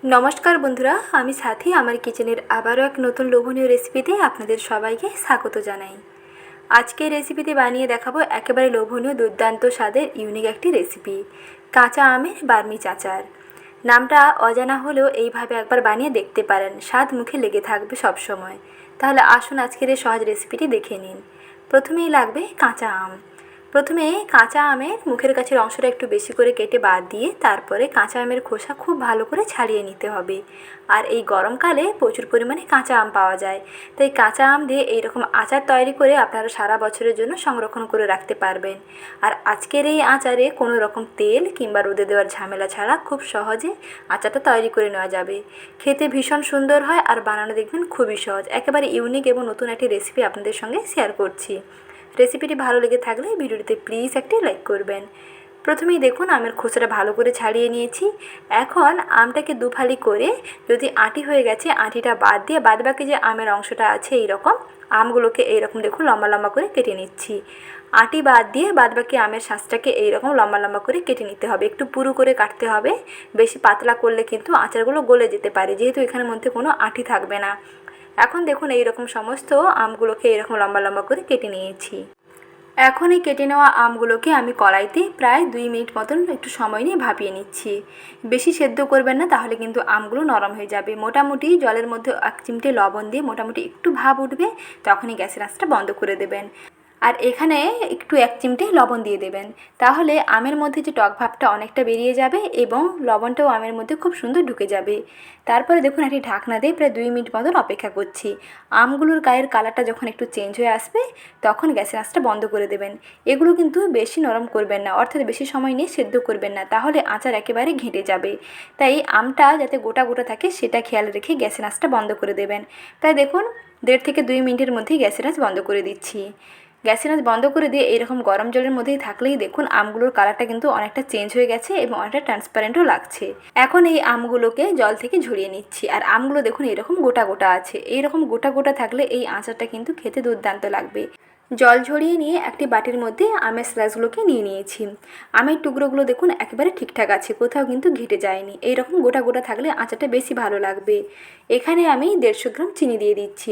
नमस्कार बंधुरा आमी साथी आमार किचेनेर आबारो एक नतून लोभनीय रेसिपिते आपनादेर सबाइके स्वागत जानाई। आजके रेसिपिते बानिये देखाबो एकेबारे लोभनीय दुर्दान्त स्वादेर इउनिक एकटी रेसिपि काँचा आमेर बार्मिच आचार। नामटा अजाना हलेও এইভাবে একবার বানিয়ে দেখতে পারেন, স্বাদ মুখে লেগে থাকবে সব সময়। তাহলে আসুন আজকের এই সহজ রেসিপিটি দেখে নিন। প্রথমেই লাগবে কাঁচা আম। প্রথমে কাঁচা আমের মুখের কাছের অংশটা একটু বেশি করে কেটে বাদ দিয়ে তারপরে কাঁচা আমের খোসা খুব ভালো করে ছাড়িয়ে নিতে হবে। আর এই গরমকালে প্রচুর পরিমাণে কাঁচা আম পাওয়া যায়, তাই কাঁচা আম দিয়ে এইরকম আচার তৈরি করে আপনারা সারা বছরের জন্য সংরক্ষণ করে রাখতে পারবেন। আর আজকের এই আচারে কোনো রকম তেল কিংবা রোদে দেওয়ার ঝামেলা ছাড়া খুব সহজে আচারটা তৈরি করে নেওয়া যাবে। খেতে ভীষণ সুন্দর হয় আর বানানো দেখবেন খুবই সহজ। একেবারে ইউনিক এবং নতুন একটি রেসিপি আপনাদের সঙ্গে শেয়ার করছি। রেসিপিটি ভালো লেগে থাকলে ভিডিওটিতে প্লিজ একটি লাইক করবেন। প্রথমেই দেখুন আমের খোসাটা ভালো করে ছাড়িয়ে নিয়েছি। এখন আমটাকে দুফালি করে যদি আঁটি হয়ে গেছে আঁটিটা বাদ দিয়ে বাদবাকি যে আমের অংশটা আছে এইরকম আমগুলোকে এইরকম দেখুন লম্বা লম্বা করে কেটে নিচ্ছি। আঁটি বাদ দিয়ে বাদবাকি আমের শাঁসটাকে এইরকম লম্বা লম্বা করে কেটে নিতে হবে। একটু পুরু করে কাটতে হবে, বেশি পাতলা করলে কিন্তু আচারগুলো গলে যেতে পারে, যেহেতু এখানের মধ্যে কোনো আঁটি থাকবে না। এখন দেখুন এইরকম সমস্ত আমগুলোকে এরকম লম্বা লম্বা করে কেটে নিয়েছি। এখন এই কেটে নেওয়া আমগুলোকে আমি কড়াইতে প্রায় 2 মিনিট মতন একটু সময় নিয়ে ভাপিয়ে নিচ্ছি। বেশি সেদ্ধ করবেন না, তাহলে কিন্তু আমগুলো নরম হয়ে যাবে। মোটামুটি জলের মধ্যে 1 চিমটে লবণ দিয়ে মোটামুটি একটু ভাপ উঠবে, তখনই গ্যাসের আঁচটা বন্ধ করে দেবেন। আর এখানে একটু 1 চিমটে লবণ দিয়ে দেবেন, তাহলে আমের মধ্যে যে টক ভাবটা অনেকটা বেরিয়ে যাবে এবং লবণটাও আমের মধ্যে খুব সুন্দর ঢুকে যাবে। তারপরে দেখুন একটি ঢাকনা দিয়ে প্রায় 2 মিনিট মতন অপেক্ষা করছি। আমগুলোর গায়ের কালারটা যখন একটু চেঞ্জ হয়ে আসবে তখন গ্যাসের আঁচটা বন্ধ করে দেবেন। এগুলো কিন্তু বেশি নরম করবেন না, অর্থাৎ বেশি সময় নিয়ে সেদ্ধ করবেন না, তাহলে আচার একেবারে ঘেঁটে যাবে। তাই আমটা যাতে গোটা গোটা থাকে সেটা খেয়াল রেখে গ্যাসের আঁচটা বন্ধ করে দেবেন। তাই দেখুন 1.5 থেকে 2 মিনিটের মধ্যেই গ্যাসের আঁচ বন্ধ করে দিচ্ছি। গ্যাসের আঁচ বন্ধ করে দিয়ে এইরকম গরম জলের মধ্যেই থাকলেই দেখুন আমগুলোর কালারটা কিন্তু অনেকটা চেঞ্জ হয়ে গেছে এবং অনেকটা ট্রান্সপারেন্টও লাগছে। এখন এই আমগুলোকে জল থেকে ঝরিয়ে নিচ্ছি। আর আমগুলো দেখুন এরকম গোটা গোটা আছে, এইরকম গোটা গোটা থাকলে এই আচারটা কিন্তু খেতে দুর্দান্ত লাগবে। জল ঝরিয়ে নিয়ে একটি বাটির মধ্যে আমের স্লাইসগুলোকে নিয়ে নিয়েছি। আমের টুকরোগুলো দেখুন একেবারে ঠিকঠাক আছে, কোথাও কিন্তু ঘেটে যায়নি। এইরকম গোটা গোটা থাকলে আচারটা বেশি ভালো লাগবে। এখানে আমি 150 গ্রাম চিনি দিয়ে দিচ্ছি।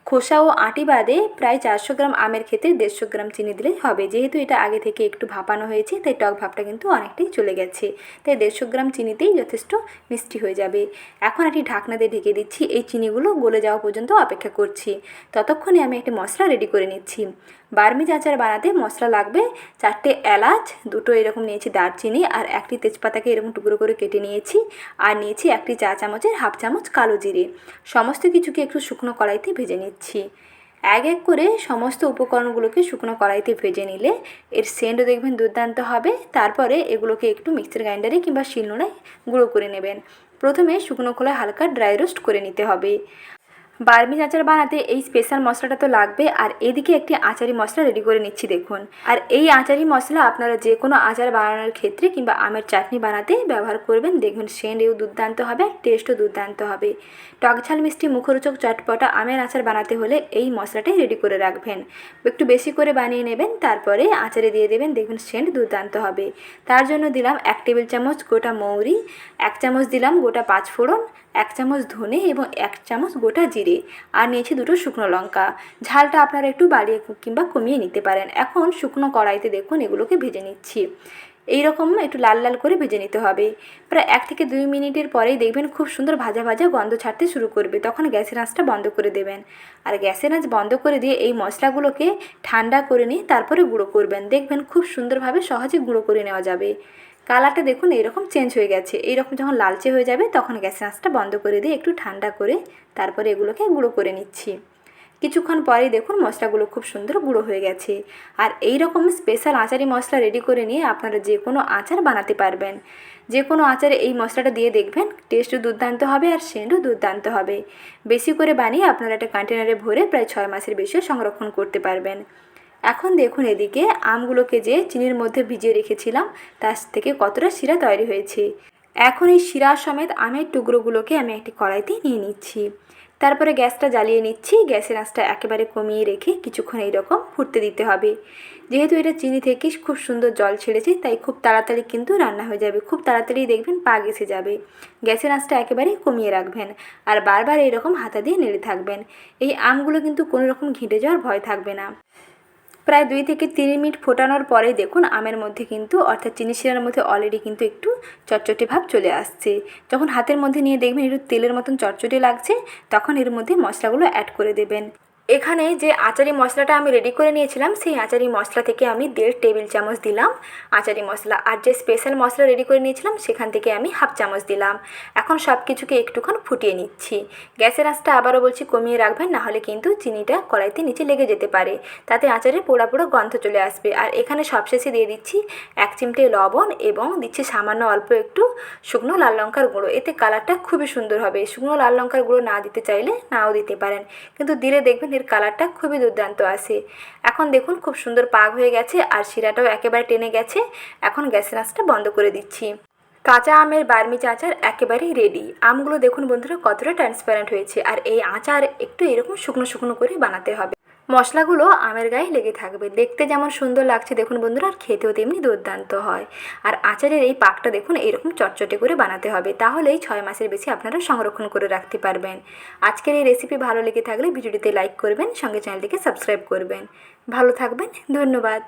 খোসা ও আঁটি বাদে প্রায় 400 গ্রাম আমের ক্ষেত্রে 150 গ্রাম চিনি দিলেই হবে। যেহেতু এটা আগে থেকে একটু ভাপানো হয়েছে তাই টক ভাবটা কিন্তু অনেকটাই চলে গেছে, তাই 150 গ্রাম চিনিতেই যথেষ্ট মিষ্টি হয়ে যাবে। এখন একটি ঢাকনা দিয়ে ঢেকে দিচ্ছি। এই চিনিগুলো গলে যাওয়া পর্যন্ত অপেক্ষা করছি। ততক্ষণে আমি একটি মশলা রেডি করে নিচ্ছি। বার্মিজ আচার বানাতে মশলা লাগবে 4টে এলাচ, 2টো এরকম নিয়েছি দারচিনি, আর একটি তেজপাতাকে এরকম টুকরো করে কেটে নিয়েছি। আর নিয়েছি একটি চা চামচের হাফ চামচ কালো জিরে। সমস্ত কিছুকে একটু শুকনো কড়াইতে ভেজে নিচ্ছি। এক এক করে সমস্ত উপকরণগুলোকে শুকনো কড়াইতে ভেজে নিলে এর সেন্টও দেখবেন দুর্দান্ত হবে। তারপরে এগুলোকে একটু মিক্সার গ্রাইন্ডারে কিংবা শিলনোড়ায় গুঁড়ো করে নেবেন। প্রথমে শুকনো খোলায় হালকা ড্রাই রোস্ট করে নিতে হবে। বার্মিজ আচার বানাতে এই স্পেশাল মশলাটা তো লাগবে। আর এদিকে একটি আচারি মশলা রেডি করে নিচ্ছি দেখুন। আর এই আচারি মশলা আপনারা যে কোনো আচার বানানোর ক্ষেত্রে কিংবা আমের চাটনি বানাতে ব্যবহার করবেন, দেখবেন সেন্টও দুর্দান্ত হবে, টেস্টও দুর্দান্ত হবে। টক ঝাল মিষ্টি মুখরোচক চটপটা আমের আচার বানাতে হলে এই মশলাটাই রেডি করে রাখবেন। একটু বেশি করে বানিয়ে নেবেন, তারপরে আচারে দিয়ে দেবেন, দেখবেন সেন্ট দুর্দান্ত হবে। তার জন্য দিলাম 1 টেবিল চামচ গোটা মৌরি, 1 চামচ দিলাম গোটা 5 ফোড়ন, 1 চামচ ধনে এবং 1 চামচ গোটা জিরে, আর নিয়েছি 2টো শুকনো লঙ্কা। ঝালটা আপনারা একটু বাড়িয়ে কিংবা কমিয়ে নিতে পারেন। এখন শুকনো কড়াইতে দেখুন এগুলোকে ভেজে নিচ্ছি। এইরকম একটু লাল লাল করে ভেজে নিতে হবে। প্রায় 1 থেকে 2 মিনিটের পরেই দেখবেন খুব সুন্দর ভাজা ভাজা গন্ধ ছাড়তে শুরু করবে, তখন গ্যাসের আঁচটা বন্ধ করে দেবেন। আর গ্যাসের আঁচ বন্ধ করে দিয়ে এই মশলাগুলোকে ঠান্ডা করে নিয়ে তারপরে গুঁড়ো করবেন, দেখবেন খুব সুন্দরভাবে সহজে গুঁড়ো করে নেওয়া যাবে। কালারটা দেখুন এইরকম চেঞ্জ হয়ে গেছে। এইরকম যখন লালচে হয়ে যাবে তখন গ্যাসের আঁচটা বন্ধ করে দিয়ে একটু ঠান্ডা করে তারপরে এগুলোকে গুঁড়ো করে নিচ্ছি। কিছুক্ষণ পরেই দেখুন মশলাগুলো খুব সুন্দর গুঁড়ো হয়ে গেছে। আর এই রকম স্পেশাল আচারি মশলা রেডি করে নিয়ে আপনারা যে কোনো আচার বানাতে পারবেন। যে কোনো আচারে এই মশলাটা দিয়ে দেখবেন টেস্টও দুর্দান্ত হবে আর সেন্টও দুর্দান্ত হবে। বেশি করে বানিয়ে আপনারা একটা কন্টেনারে ভরে প্রায় 6 মাসের বেশিও সংরক্ষণ করতে পারবেন। এখন দেখুন এদিকে আমগুলোকে যে চিনির মধ্যে ভিজিয়ে রেখেছিলাম তার থেকে কতটা শিরা তৈরি হয়েছে। এখন এই শিরা সমেত আমের টুকরোগুলোকে আমি একটি কড়াইতে নিয়ে নিচ্ছি। তারপরে গ্যাসটা জ্বালিয়ে নিচ্ছি। গ্যাসের আঁচটা একেবারে কমিয়ে রেখে কিছুক্ষণ এইরকম ফুটতে দিতে হবে। যেহেতু এটা চিনি থেকে খুব সুন্দর জল ছেড়েছে, তাই খুব তাড়াতাড়ি কিন্তু রান্না হয়ে যাবে। খুব তাড়াতাড়ি দেখবেন পাক এসে যাবে। গ্যাসের আঁচটা একেবারেই কমিয়ে রাখবেন আর বারবার এরকম হাতা দিয়ে নেড়ে থাকবেন। এই আমগুলো কিন্তু কোনো রকম ঘেঁটে যাওয়ার ভয় থাকবে না। প্রায় 2 থেকে 3 মিনিট ফোটানোর পরে দেখুন আমের মধ্যে কিন্তু অর্থাৎ চিনি শিরার মধ্যে অলরেডি কিন্তু একটু চটচটে ভাব চলে আসছে। যখন হাতের মধ্যে নিয়ে দেখবেন একটু তেলের মতন চটচটে লাগছে, তখন এর মধ্যে মশলাগুলো অ্যাড করে দেবেন। এখানে যে আচারি মশলাটা আমি রেডি করে নিয়েছিলাম, সেই আচারি মশলা থেকে আমি 1.5 টেবিল চামচ দিলাম আচারি মশলা। আর যে স্পেশাল মশলা রেডি করে নিয়েছিলাম সেখান থেকে আমি 1/2 চামচ দিলাম। এখন সব কিছুকে একটুক্ষণ ফুটিয়ে নিচ্ছি। গ্যাসের আঁচটা আবারও বলছি কমিয়ে রাখবেন, নাহলে কিন্তু চিনিটা কড়াইতে নিচে লেগে যেতে পারে, তাতে আচারের পোড়া পোড়া গন্ধ চলে আসবে। আর এখানে সবশেষে দিয়ে দিচ্ছি 1 চিমটে লবণ এবং দিচ্ছি সামান্য অল্প একটু শুকনো লাল লঙ্কার গুঁড়ো। এতে কালারটা খুবই সুন্দর হবে। শুকনো লাল লঙ্কার গুঁড়ো না দিতে চাইলে নাও দিতে পারেন, কিন্তু দিলে দেখবেন এর কালারটা খুবই দুর্দান্ত আসে। এখন দেখুন খুব সুন্দর পাক হয়ে গেছে আর শিরাটাও একেবারে টেনে গেছে। এখন গ্যাসের আঁচটা বন্ধ করে দিচ্ছি। কাঁচা আমের বার্মিচ আচার একেবারেই রেডি। আমগুলো দেখুন বন্ধুরা কতটা ট্রান্সপারেন্ট হয়েছে। আর এই আচার একটু এরকম শুকনো শুকনো করে বানাতে হবে। মশলাগুলো আমের গায়ে লেগে থাকবে। দেখতে যেমন সুন্দর লাগছে দেখুন বন্ধুরা, আর খেতেও তেমনি দুর্দান্ত হয়। আর আচারের এই পাকটা দেখুন এরকম চটচটে করে বানাতে হবে, তাহলেই 6 মাসের বেশি আপনারা সংরক্ষণ করে রাখতে পারবেন। আজকের এই রেসিপি ভালো লেগে থাকলে ভিডিওটিতে লাইক করবেন, সঙ্গে চ্যানেলটিকে সাবস্ক্রাইব করবেন। ভালো থাকবেন, ধন্যবাদ।